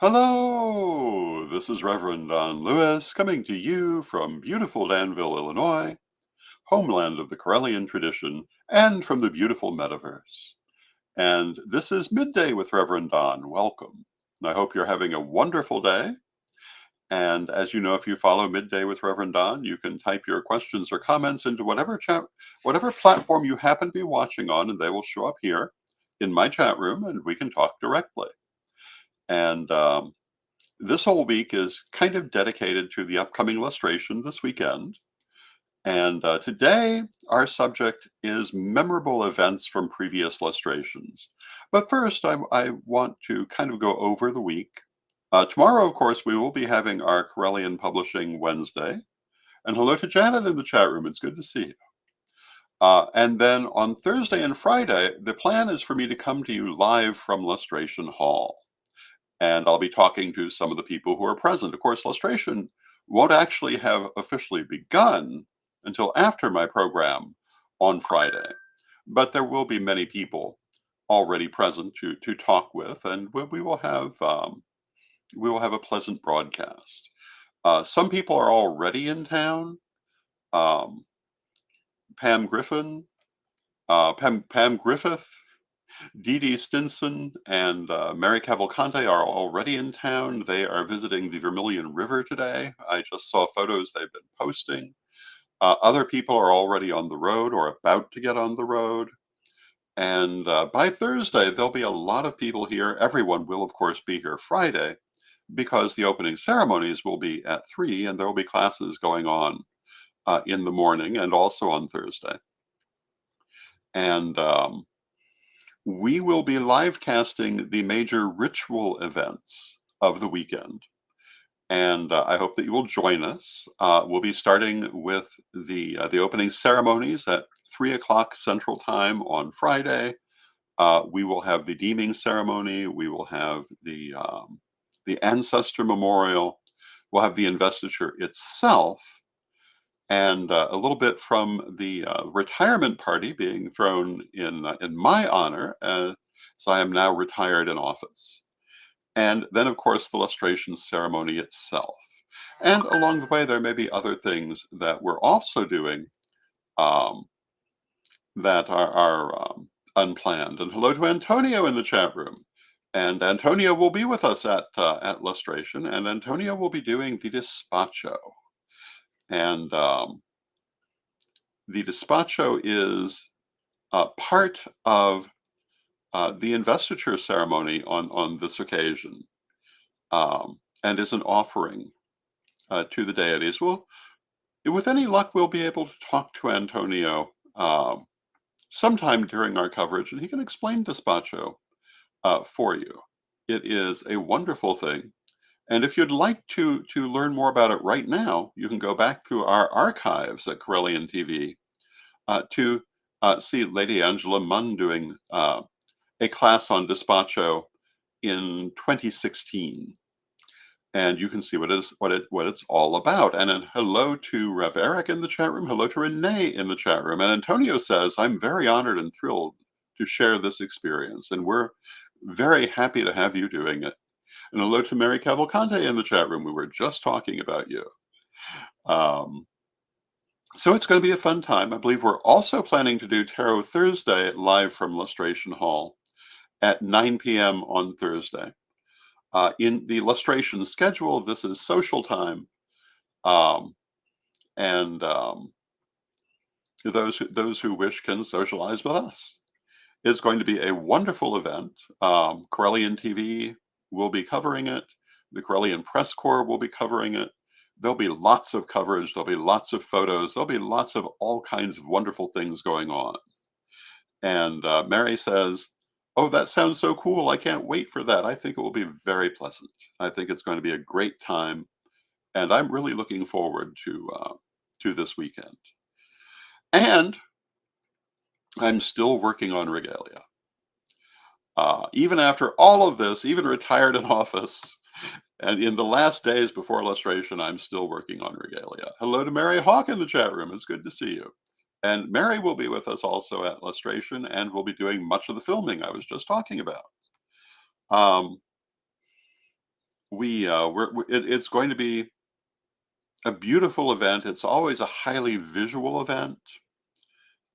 Hello, this is Reverend Don Lewis coming to you from beautiful Danville, Illinois, homeland of the Correllian tradition, and from the beautiful metaverse. And this is Midday with Reverend Don. Welcome. I hope you're having a wonderful day. And as you know, if you follow Midday with Reverend Don, you can type your questions or comments into whatever platform you happen to be watching on, and they will show up here in my chat room, and we can talk directly. And this whole week is kind of dedicated to the upcoming lustration this weekend. And today, our subject is memorable events from previous lustrations. But first, I want to kind of go over the week. Tomorrow, of course, we will be having our Correllian Publishing Wednesday. And hello to Janet in the chat room. It's good to see you. And then on Thursday and Friday, the plan is for me to come to you live from Lustration Hall. And I'll be talking to some of the people who are present. Of course, lustration won't actually have officially begun until after my program on Friday, but there will be many people already present to talk with, and we will have a pleasant broadcast. Some people are already in town. Um, Pam Griffin, Pam Griffith, Dee Dee Stinson and Mary Cavalcante are already in town. They are visiting the Vermilion River today. I just saw photos they've been posting. Other people are already on the road or about to get on the road. And by Thursday, there'll be a lot of people here. Everyone will, of course, be here Friday because the opening ceremonies will be at 3 and there will be classes going on in the morning and also on Thursday. And we will be live casting the major ritual events of the weekend. And I hope that you will join us. We'll be starting with the opening ceremonies at 3 o'clock Central Time on Friday. We will have the deeming ceremony. We will have the ancestor memorial. We'll have the investiture itself, and a little bit from the retirement party being thrown in my honor, as I am now retired in office. And then, of course, the lustration ceremony itself. And along the way, there may be other things that we're also doing um, that are unplanned. And hello to Antonio in the chat room. And Antonio will be with us at lustration, and Antonio will be doing the despacho. And the despacho is part of the investiture ceremony on this occasion, and is an offering to the deities. Well, with any luck, we'll be able to talk to Antonio sometime during our coverage, and he can explain despacho for you. It is a wonderful thing. And if you'd like to learn more about it right now, you can go back through our archives at Correllian TV to see Lady Angela Munn doing a class on despacho in 2016, and you can see what it's all about. And then hello to Rev Eric in the chat room. Hello to Renee in the chat room. And Antonio says, "I'm very honored and thrilled to share this experience, and we're very happy to have you doing it." And hello to Mary Cavalcante in the chat room. We were just talking about you. Um, So it's going to be a fun time. I believe we're also planning to do Tarot Thursday live from Lustration Hall at 9 p.m. on Thursday. In the lustration schedule, this is social time, um, and those who wish can socialize with us. It's going to be a wonderful event. Correllian TV will be covering it. The Correllian Press Corps will be covering it. There'll be lots of coverage. There'll be lots of photos. There'll be lots of all kinds of wonderful things going on. And Mary says, "Oh, that sounds so cool. I can't wait for that. I think it will be very pleasant. I think it's going to be a great time. And I'm really looking forward to this weekend." And I'm still working on regalia. Even after all of this, even retired in office, and in the last days before lustration, I'm still working on regalia. Hello to Mary Hawk in the chat room. It's good to see you. And Mary will be with us also at lustration, and will be doing much of the filming I was just talking about. Um, it's going to be a beautiful event. It's always a highly visual event.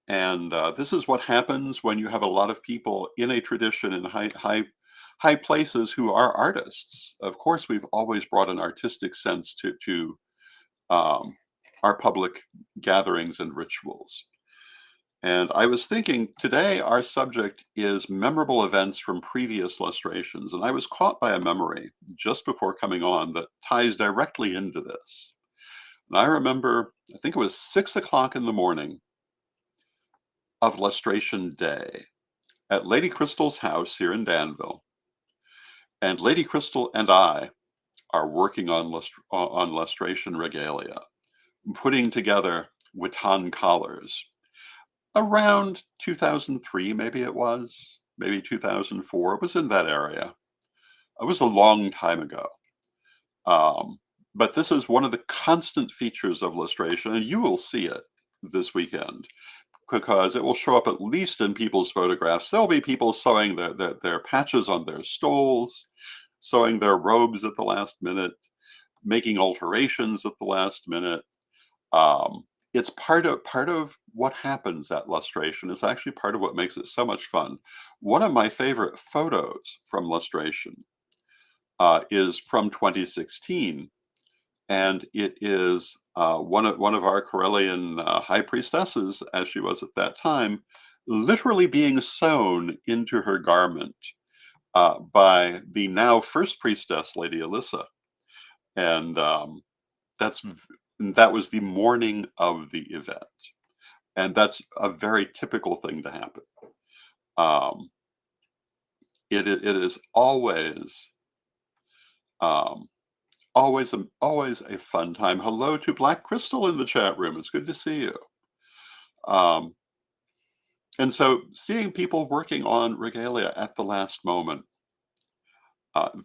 And this is what happens when you have a lot of people in a tradition in high places who are artists. Of course, we've always brought an artistic sense to um, our public gatherings and rituals. And I was thinking today our subject is memorable events from previous lustrations, and I was caught by a memory just before coming on that ties directly into this. And I remember, I think it was 6 o'clock in the morning of Lustration Day at Lady Crystal's house here in Danville. And Lady Crystal and I are working on, on lustration regalia, putting together Witan collars. Around 2003, maybe it was, maybe 2004. It was in that area. It was a long time ago. Um, but this is one of the constant features of lustration, and you will see it this weekend because it will show up at least in people's photographs. There'll be people sewing their patches on their stoles, sewing their robes at the last minute, making alterations at the last minute. Um, it's part of what happens at lustration. It's actually part of what makes it so much fun. One of my favorite photos from lustration is from 2016, and it is one of our Correllian high priestesses, as she was at that time, literally being sewn into her garment by the now first priestess, Lady Alyssa, and that's that was the morning of the event, and that's a very typical thing to happen. Um, it is um, always a fun time. Hello to Black Crystal in the chat room. It's good to see you. Um, and so seeing people working on regalia at the last moment,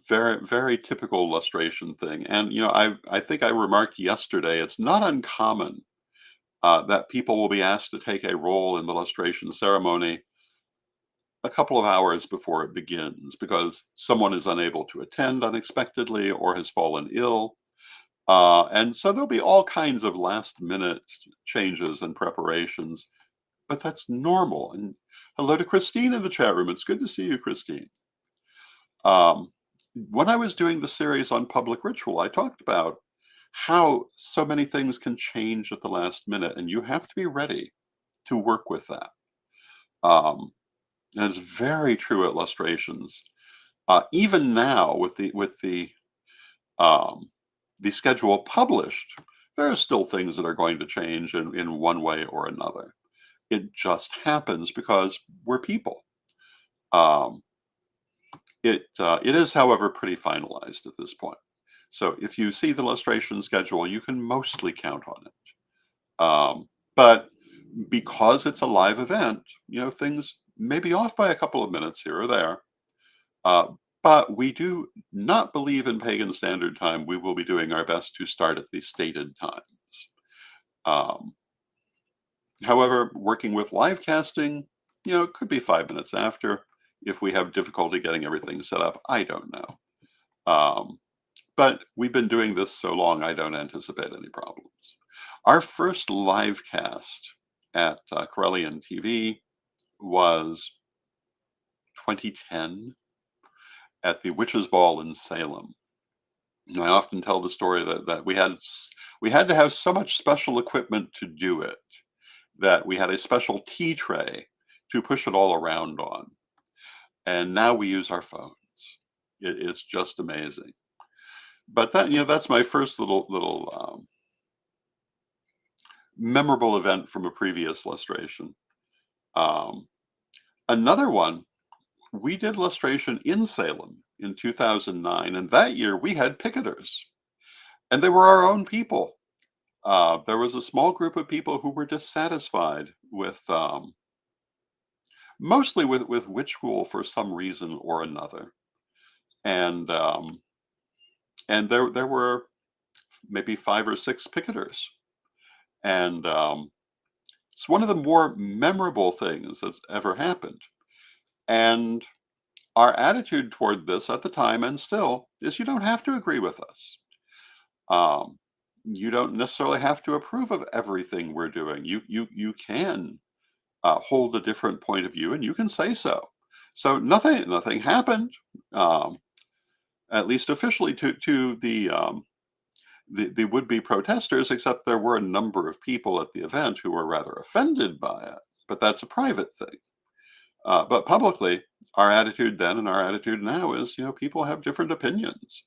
very typical lustration thing. And I think I remarked yesterday, it's not uncommon that people will be asked to take a role in the lustration ceremony a couple of hours before it begins because someone is unable to attend unexpectedly or has fallen ill. And so there'll be all kinds of last minute changes and preparations, but that's normal. And hello to Christine in the chat room. It's good to see you, Christine. Um, when I was doing the series on public ritual, I talked about how so many things can change at the last minute, and you have to be ready to work with that. Um, and it's very true at lustrations. Even now, um, the schedule published, there are still things that are going to change in one way or another. It just happens because we're people. Um, it is, however, pretty finalized at this point. So if you see the illustration schedule, you can mostly count on it. But because it's a live event, things may be off by a couple of minutes here or there. Uh, but we do not believe in pagan standard time. We will be doing our best to start at the stated times. Um, However, working with live casting, it could be 5 minutes after. If we have difficulty getting everything set up, I don't know. But we've been doing this so long, I don't anticipate any problems. Our first live cast at Correllian TV was 2010 at the Witches' Ball in Salem. And I often tell the story that we had to have so much special equipment to do it that we had a special tea tray to push it all around on. And now we use our phones. It's just amazing. But that's my first little memorable event from a previous lustration. Um, Another one, we did lustration in Salem in 2009, and that year we had picketers, and they were our own people. There was a small group of people who were dissatisfied with, mostly with witch rule for some reason or another, and there were maybe 5 or 6 picketers, and it's one of the more memorable things that's ever happened. And our attitude toward this at the time and still is you don't have to agree with us. Um, you don't necessarily have to approve of everything we're doing. You can hold a different point of view, and you can say so. So nothing happened, um, at least officially, to the would be protesters, except there were a number of people at the event who were rather offended by it. But that's a private thing. But publicly, our attitude then and our attitude now is, people have different opinions.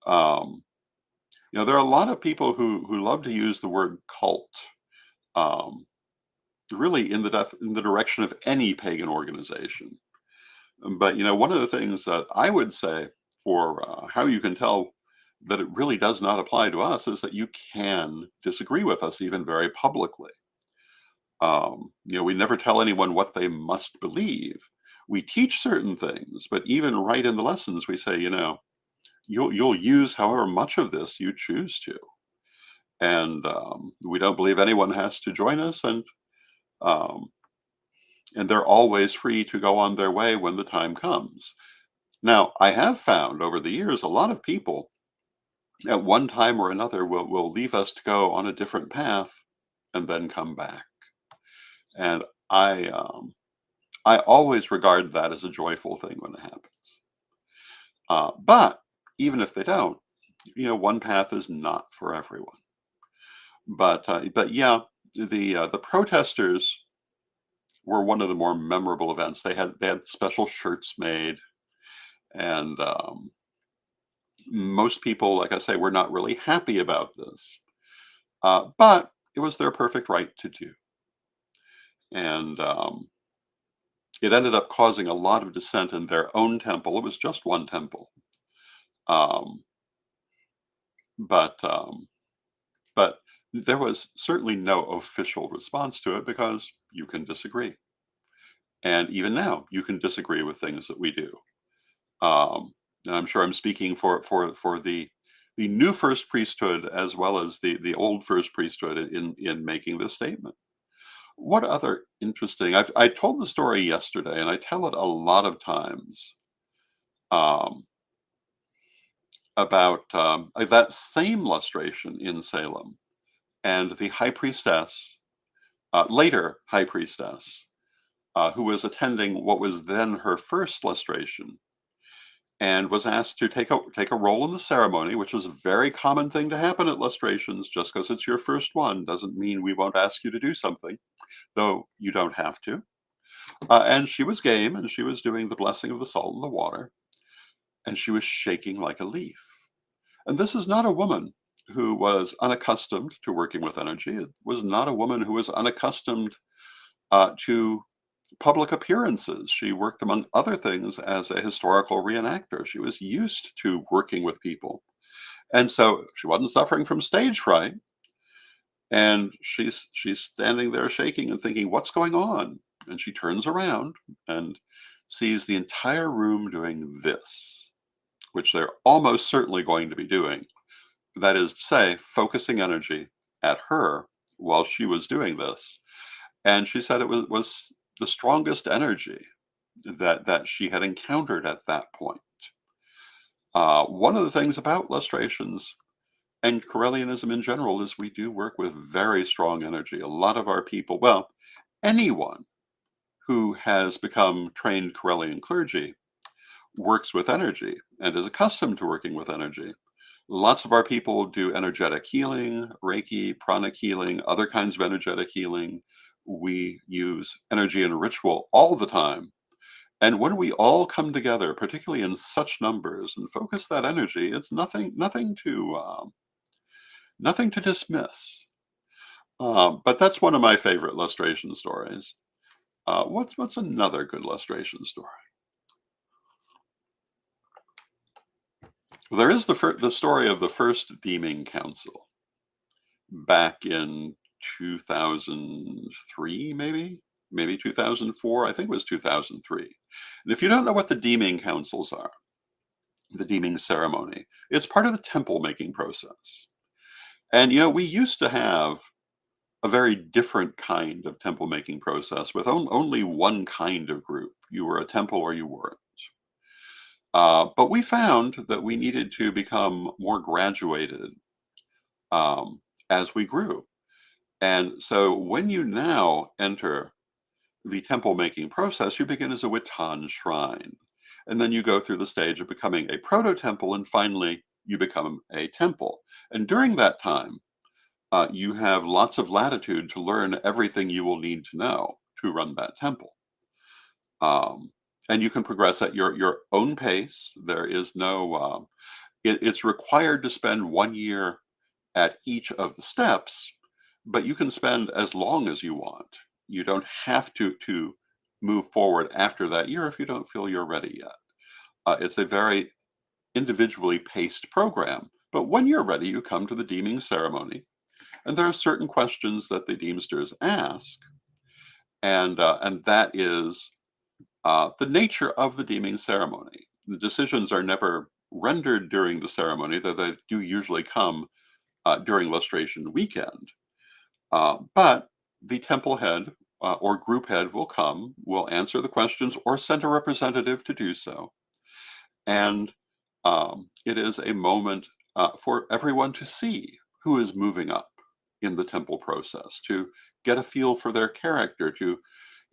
Um, there are a lot of people who love to use the word cult, um, really in the direction of any pagan organization. But one of the things that I would say for how you can tell that it really does not apply to us is that you can disagree with us even very publicly. We never tell anyone what they must believe. We teach certain things, but even right in the lessons, we say, you'll use however much of this you choose to, and we don't believe anyone has to join us, um, and they're always free to go on their way when the time comes. Now, I have found over the years a lot of people at one time or another will leave us to go on a different path and then come back. And I always regard that as a joyful thing when it happens. But even if they don't, one path is not for everyone. But yeah, the protesters were one of the more memorable events. They had special shirts made, and most people, like I say, were not really happy about this. But it was their perfect right to do, and it ended up causing a lot of dissent in their own temple. It was just one temple, um, but but there was certainly no official response to it because you can disagree, and even now you can disagree with things that we do. And I'm sure I'm speaking for the new first priesthood as well as the old first priesthood in making this statement. What other interesting? I told the story yesterday, and I tell it a lot of times, um, about that same lustration in Salem and the high priestess, later high priestess, who was attending what was then her first lustration, and was asked to take a role in the ceremony, which is a very common thing to happen at lustrations. Just because it's your first one doesn't mean we won't ask you to do something, though you don't have to. And she was game, and she was doing the blessing of the salt and the water, and she was shaking like a leaf. And this is not a woman who was unaccustomed to working with energy. It was not a woman who was unaccustomed to public appearances. She worked, among other things, as a historical reenactor. She was used to working with people. And so she wasn't suffering from stage fright. And she's standing there shaking and thinking, what's going on? And she turns around and sees the entire room doing this, which they're almost certainly going to be doing. That is to say, focusing energy at her while she was doing this. And she said it was the strongest energy that she had encountered at that point. One of the things about lustrations and Correllianism in general is we do work with very strong energy. A lot of our people, well, anyone who has become trained Correllian clergy works with energy and is accustomed to working with energy. Lots of our people do energetic healing, Reiki, pranic healing, other kinds of energetic healing. We use energy and ritual all the time. And when we all come together, particularly in such numbers, and focus that energy, it's nothing to dismiss. But that's one of my favorite lustration stories. What's another good lustration story? Well, there is the story of the first Deeming Council back in 2003, maybe 2004. I think it was 2003. And if you don't know what the Deeming Councils are, the Deeming ceremony, it's part of the temple making process. And we used to have a very different kind of temple making process with only one kind of group. You were a temple or you weren't. But we found that we needed to become more graduated um, as we grew. And so when you now enter the temple making process, you begin as a Witan shrine. And then you go through the stage of becoming a proto temple, and finally you become a temple. And during that time, you have lots of latitude to learn everything you will need to know to run that temple. Um, and you can progress at your own pace. There is no, it's required to spend 1 year at each of the steps, but you can spend as long as you want. You don't have to move forward after that year if you don't feel you're ready yet. It's a very individually paced program. But when you're ready, you come to the deeming ceremony, and there are certain questions that the deemsters ask, and that is the nature of the deeming ceremony. The decisions are never rendered during the ceremony, though they do usually come during lustration weekend. But the temple head or group head will answer the questions, or send a representative to do so. And it is a moment for everyone to see who is moving up in the temple process, to get a feel for their character, to,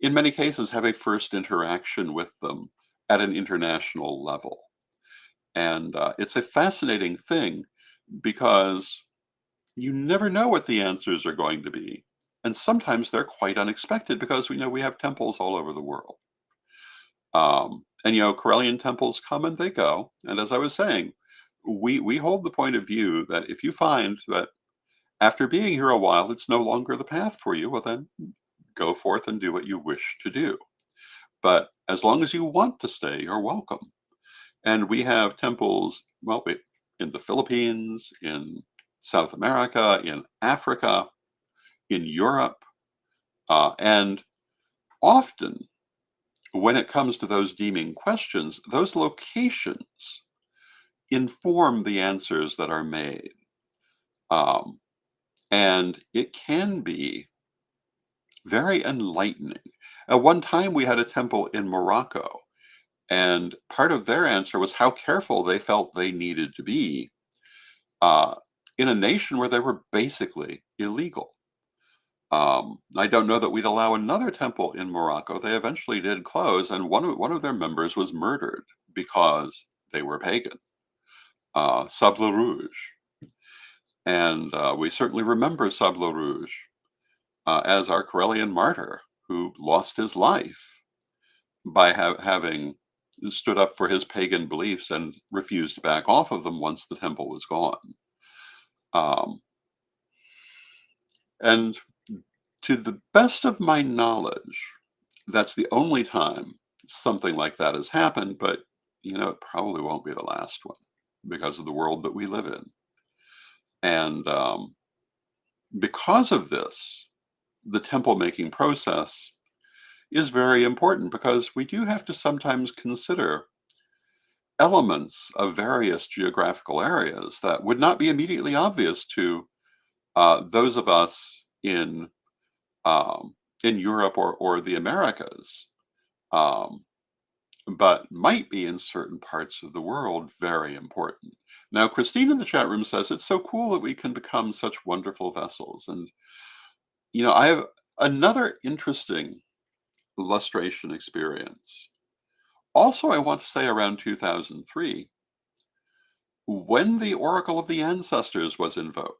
in many cases, have a first interaction with them at an international level. And it's a fascinating thing because you never know what the answers are going to be. And sometimes they're quite unexpected because we know we have temples all over the world. And Correllian temples come and they go. And as I was saying, we hold the point of view that if you find that after being here a while, it's no longer the path for you, well, then go forth and do what you wish to do. But as long as you want to stay, you're welcome. And we have temples, well, in the Philippines, in South America, in Africa, in Europe, and often when it comes to those deeming questions, those locations inform the answers that are made. Um, and it can be very enlightening. At one time, we had a temple in Morocco, and part of their answer was how careful they felt they needed to be uh, in a nation where they were basically illegal. I don't know that we'd allow another temple in Morocco. They eventually did close, and one of their members was murdered because they were pagan. Sable Rouge. And we certainly remember Sable Rouge as our Correllian martyr who lost his life by having stood up for his pagan beliefs and refused to back off of them once the temple was gone. Um, and to the best of my knowledge, that's the only time something like that has happened, but it probably won't be the last one because of the world that we live in. And because of this, the temple making process is very important because we do have to sometimes consider elements of various geographical areas that would not be immediately obvious to those of us in Europe or the Americas, um, but might be in certain parts of the world very important. Now, Christine in the chat room says it's so cool that we can become such wonderful vessels, and I have another interesting lustration experience. Also, I want to say around 2003, when the Oracle of the Ancestors was invoked,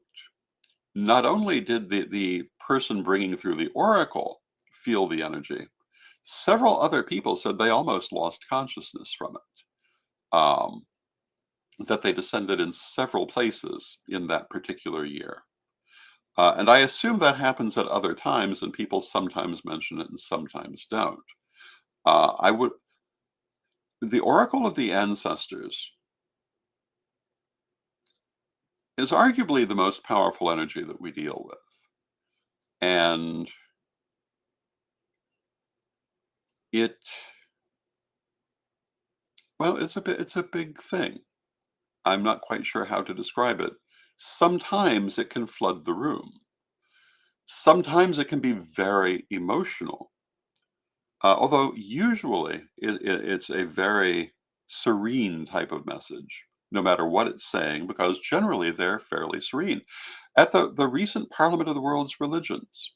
not only did the person bringing through the Oracle feel the energy, several other people said they almost lost consciousness from it, that they descended in several places in that particular year. And I assume that happens at other times, and people sometimes mention it and sometimes don't. I would The Oracle of the Ancestors is arguably the most powerful energy that we deal with. And it, well, it's a big thing. I'm not quite sure how to describe it. Sometimes it can flood the room. Sometimes it can be very emotional. Although usually it's a very serene type of message, no matter what it's saying, because generally they're fairly serene. At the recent Parliament of the World's Religions,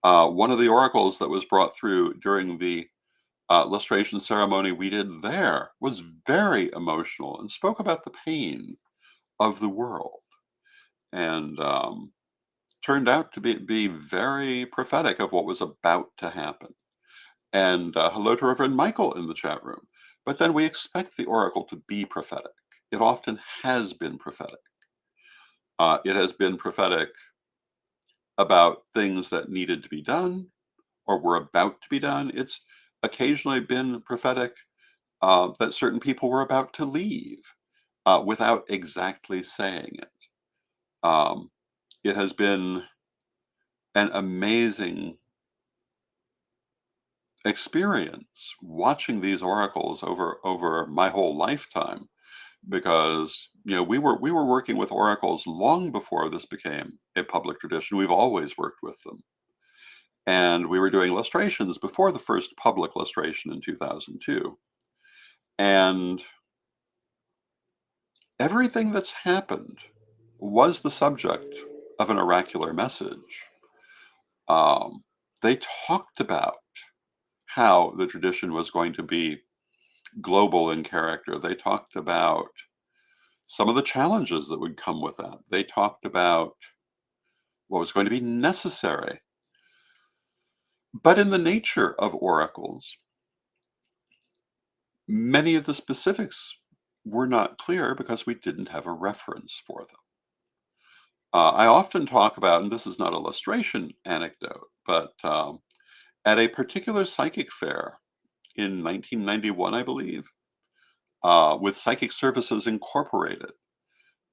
one of the oracles that was brought through during the lustration ceremony we did there was very emotional and spoke about the pain of the world, and turned out to be very prophetic of what was about to happen. And hello to Reverend Michael in the chat room. But then we expect the oracle to be prophetic. It often has been prophetic. It has been prophetic about things that needed to be done or were about to be done. It's occasionally been prophetic that certain people were about to leave without exactly saying it. Um, it has been an amazing experience watching these oracles over my whole lifetime, because we were working with oracles long before this became a public tradition. We've always worked with them, and we were doing illustrations before the first public illustration in 2002, and everything that's happened was the subject of an oracular message. um, they talked about how the tradition was going to be global in character. They talked about some of the challenges that would come with that. They talked about what was going to be necessary. But in the nature of oracles, many of the specifics were not clear because we didn't have a reference for them. I often talk about, and this is not an illustration anecdote, but at a particular psychic fair in 1991, I believe, with Psychic Services Incorporated,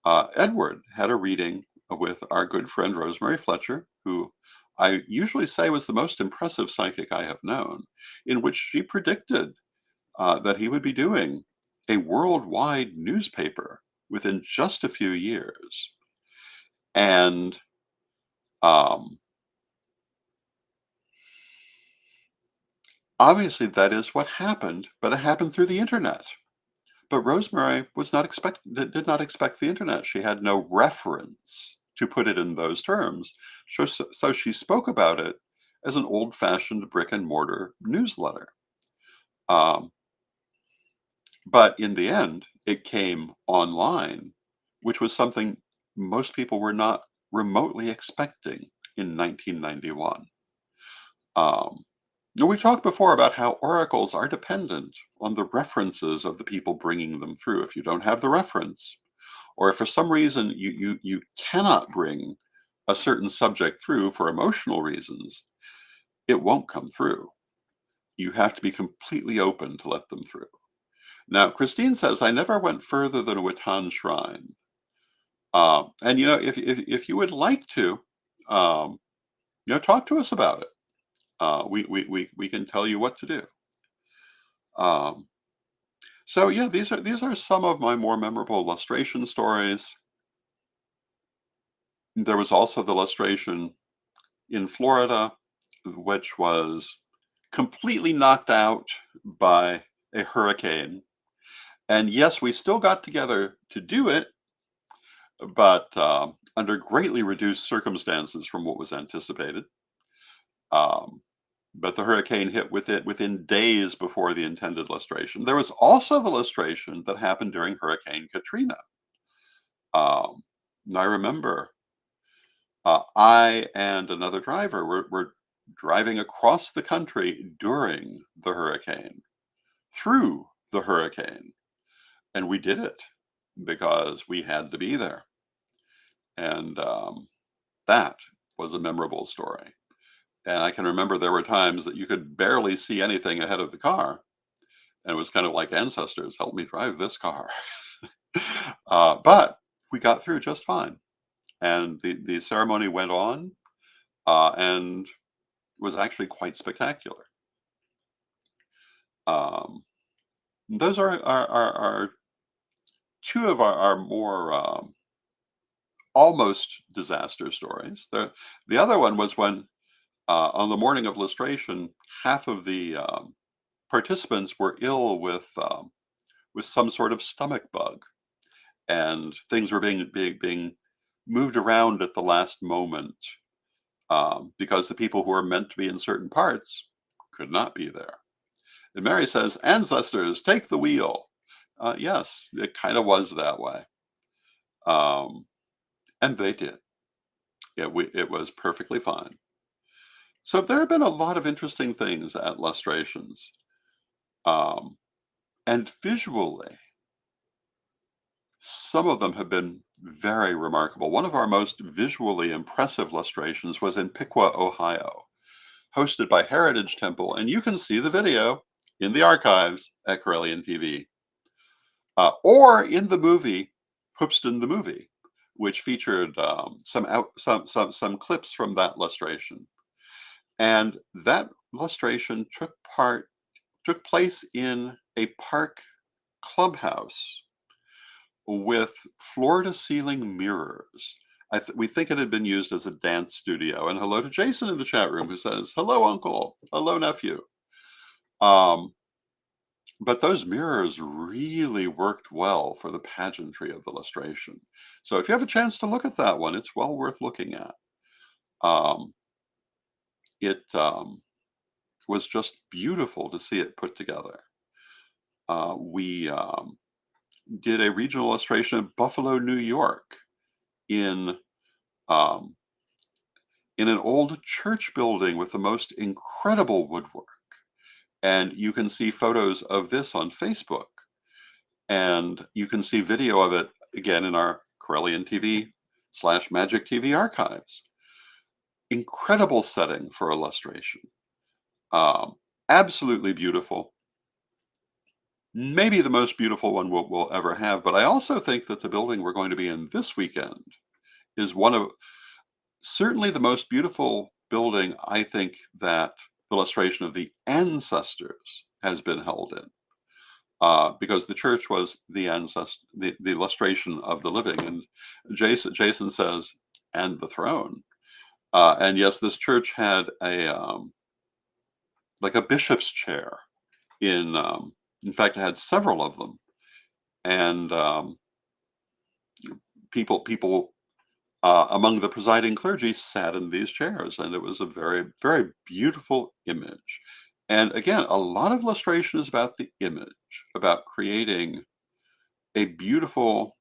Edward had a reading with our good friend Rosemary Fletcher, who I usually say was the most impressive psychic I have known, in which she predicted that he would be doing a worldwide newspaper within just a few years. And um, obviously, that is what happened, but it happened through the internet. But Rosemary did not expect the internet. She had no reference to put it in those terms. So she spoke about it as an old-fashioned brick and mortar newsletter. Um, but in the end, it came online, which was something most people were not remotely expecting in 1991. Um, now, we talked before about how oracles are dependent on the references of the people bringing them through. If you don't have the reference, or if for some reason you cannot bring a certain subject through for emotional reasons, it won't come through. You have to be completely open to let them through. Now, Christine says, I never went further than a Watan shrine. And if you would like to, um, talk to us about it. We can tell you what to do. Um, so yeah, these are some of my more memorable illustration stories. There was also the illustration in Florida, which was completely knocked out by a hurricane. And yes, we still got together to do it, but under greatly reduced circumstances from what was anticipated. Um, but the hurricane hit with it within days before the intended illustration. There was also the illustration that happened during Hurricane Katrina. And I remember I and another driver were driving across the country during the hurricane, through the hurricane, and we did it because we had to be there. And that was a memorable story. And I can remember there were times that you could barely see anything ahead of the car. And it was kind of like, ancestors, help me drive this car. But we got through just fine. And the ceremony went on and was actually quite spectacular. Um, those are two of our more almost disaster stories. The other one was when, on the morning of lustration, half of the participants were ill with with some sort of stomach bug, and things were being moved around at the last moment, because the people who were meant to be in certain parts could not be there. And Mary says, "Ancestors, take the wheel." Yes, it kind of was that way, um, and they did. It was perfectly fine. So there have been a lot of interesting things at Lustrations, um, and visually, some of them have been very remarkable. One of our most visually impressive lustrations was in Piqua, Ohio, hosted by Heritage Temple, and you can see the video in the archives at Correllian TV, or in the movie Hoopston the Movie, which featured some clips from that lustration. And that lustration took place in a park clubhouse with floor-to-ceiling mirrors. We think it had been used as a dance studio. And hello to Jason in the chat room, who says, "Hello, uncle. Hello, nephew." Um, but those mirrors really worked well for the pageantry of the lustration. So if you have a chance to look at that one, it's well worth looking at. Um, it was just beautiful to see it put together. We did a regional illustration of Buffalo, New York, in um, in an old church building with the most incredible woodwork. And you can see photos of this on Facebook, and you can see video of it again in our Correllian TV/Magic TV archives. Incredible setting for illustration. Um, Absolutely beautiful. Maybe the most beautiful one we'll ever have. But I also think that the building we're going to be in this weekend is one of certainly the most beautiful building I think that the illustration of the ancestors has been held in. Because the church was the illustration of the living. And Jason says, "And the throne." And yes, this church had a like a bishop's chair in fact, it had several of them, and people among the presiding clergy sat in these chairs, and it was a very, very beautiful image. And again, a lot of illustration is about the image, about creating a beautiful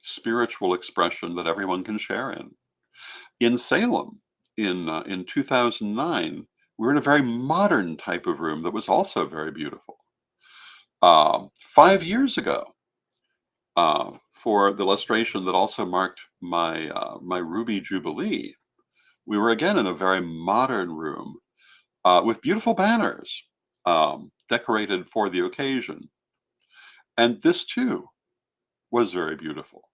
spiritual expression that everyone can share in. In Salem, in 2009, we were in a very modern type of room that was also very beautiful. 5 years ago, for the illustration that also marked my Ruby Jubilee, we were again in a very modern room with beautiful banners decorated for the occasion. And this too was very beautiful.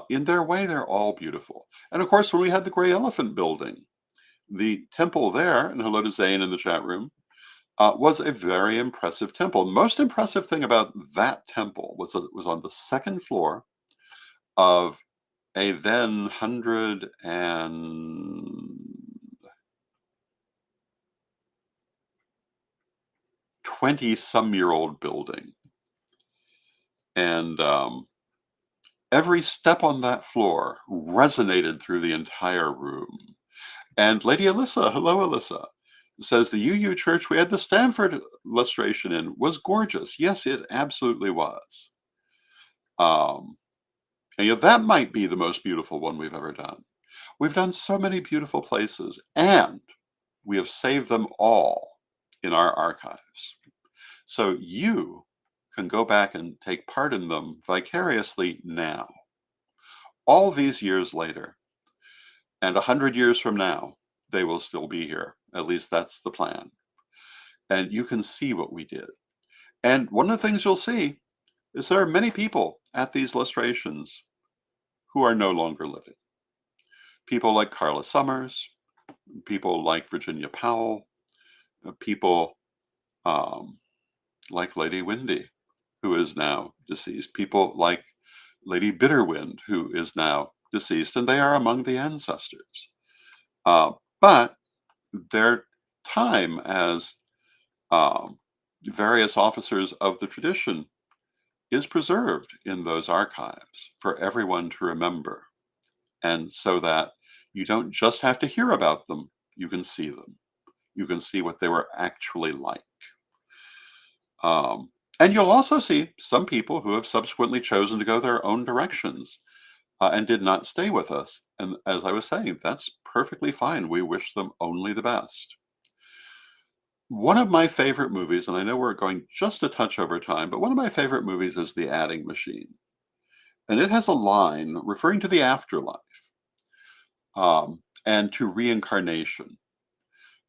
In their way, they're all beautiful. And of course, when we had the Gray Elephant building, the temple there, and hello to Zane in the chat room, was a very impressive temple. The most impressive thing about that temple was that it was on the second floor of a then 120-some-year-old building. And every step on that floor resonated through the entire room. And Lady Alyssa, hello Alyssa, says the UU church we had the Stanford illustration in was gorgeous. Yes, it absolutely was. And that might be the most beautiful one we've ever done. We've done so many beautiful places, and we have saved them all in our archives. So you can go back and take part in them vicariously now. All these years later, and 100 years from now, they will still be here. At least that's the plan. And you can see what we did. And one of the things you'll see is there are many people at these illustrations who are no longer living. People like Carla Summers, people like Virginia Powell, people like Lady Windy, who is now deceased, people like Lady Bitterwind, who is now deceased, and they are among the ancestors. But their time as various officers of the tradition is preserved in those archives for everyone to remember. And so that you don't just have to hear about them, you can see them. You can see what they were actually like. And you'll also see some people who have subsequently chosen to go their own directions and did not stay with us. And as I was saying, that's perfectly fine. We wish them only the best. One of my favorite movies, and I know we're going just a touch over time, but one of my favorite movies is The Adding Machine. And it has a line referring to the afterlife and to reincarnation.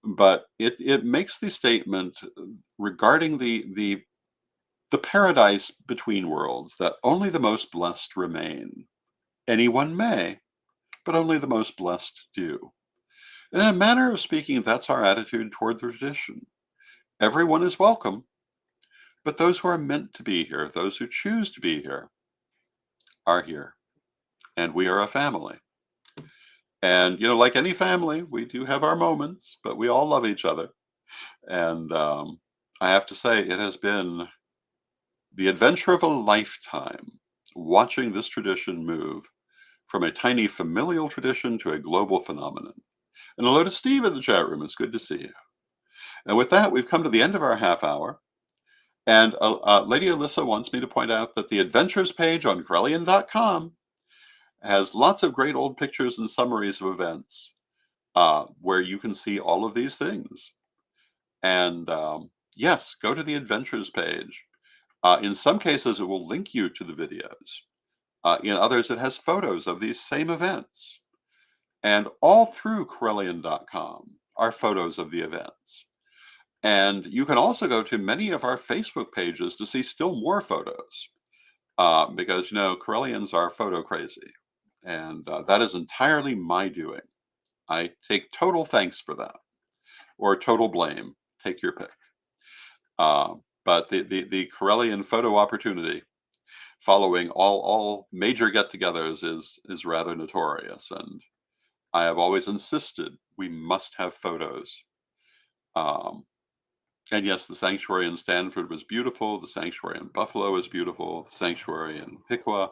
But it makes the statement regarding the paradise between worlds that only the most blessed remain. Anyone may, but only the most blessed do. In a manner of speaking, that's our attitude toward the tradition. Everyone is welcome, but those who are meant to be here, those who choose to be here, are here. And we are a family. And, like any family, we do have our moments, but we all love each other. And I have to say, it has been the adventure of a lifetime watching this tradition move from a tiny familial tradition to a global phenomenon. And hello to Steve in the chat room. It's good to see you. And with that, we've come to the end of our half hour. And Lady Alyssa wants me to point out that the adventures page on Correllian.com has lots of great old pictures and summaries of events where you can see all of these things. And yes, go to the adventures page. In some cases, it will link you to the videos. In others, it has photos of these same events. And all through Correllian.com are photos of the events. And you can also go to many of our Facebook pages to see still more photos. Because, Correllians are photo crazy. And that is entirely my doing. I take total thanks for that. Or total blame. Take your pick. But the Correllian photo opportunity following all major get-togethers is rather notorious. And I have always insisted we must have photos. And yes, the sanctuary in Stanford was beautiful. The sanctuary in Buffalo was beautiful. The sanctuary in Piqua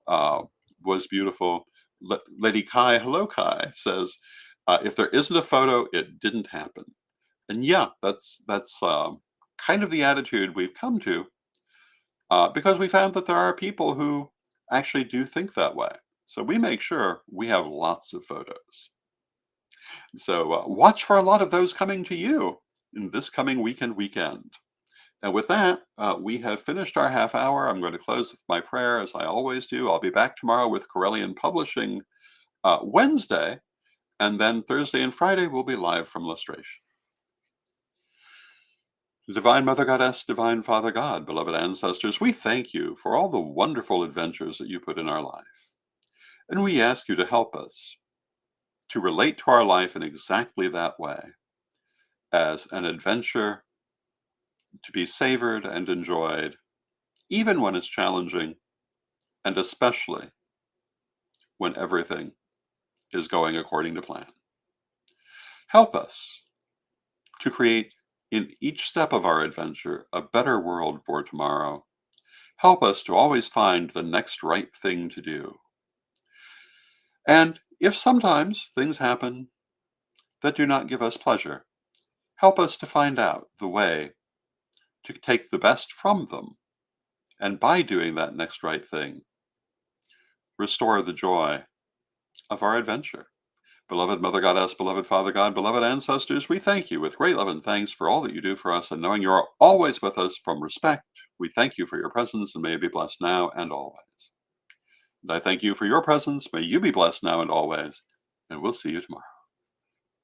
was beautiful. Lady Kai, hello Kai, says, if there isn't a photo, it didn't happen. And yeah, that's kind of the attitude we've come to because we found that there are people who actually do think that way. So we make sure we have lots of photos. So watch for a lot of those coming to you in this coming weekend. And with that, we have finished our half hour. I'm going to close with my prayer, as I always do. I'll be back tomorrow with Correllian Publishing Wednesday, and then Thursday and Friday we'll be live from Lustration. Divine Mother Goddess, Divine Father God, beloved ancestors, we thank you for all the wonderful adventures that you put in our life. And we ask you to help us to relate to our life in exactly that way, as an adventure to be savored and enjoyed, even when it's challenging, and especially when everything is going according to plan. Help us to create in each step of our adventure a better world for tomorrow. Help us to always find the next right thing to do. And if sometimes things happen that do not give us pleasure, help us to find out the way to take the best from them, and by doing that next right thing, restore the joy of our adventure. Beloved Mother Goddess, beloved Father God, beloved ancestors, we thank you with great love and thanks for all that you do for us, and knowing you are always with us from respect, we thank you for your presence, and may you be blessed now and always. And I thank you for your presence, may you be blessed now and always, and we'll see you tomorrow.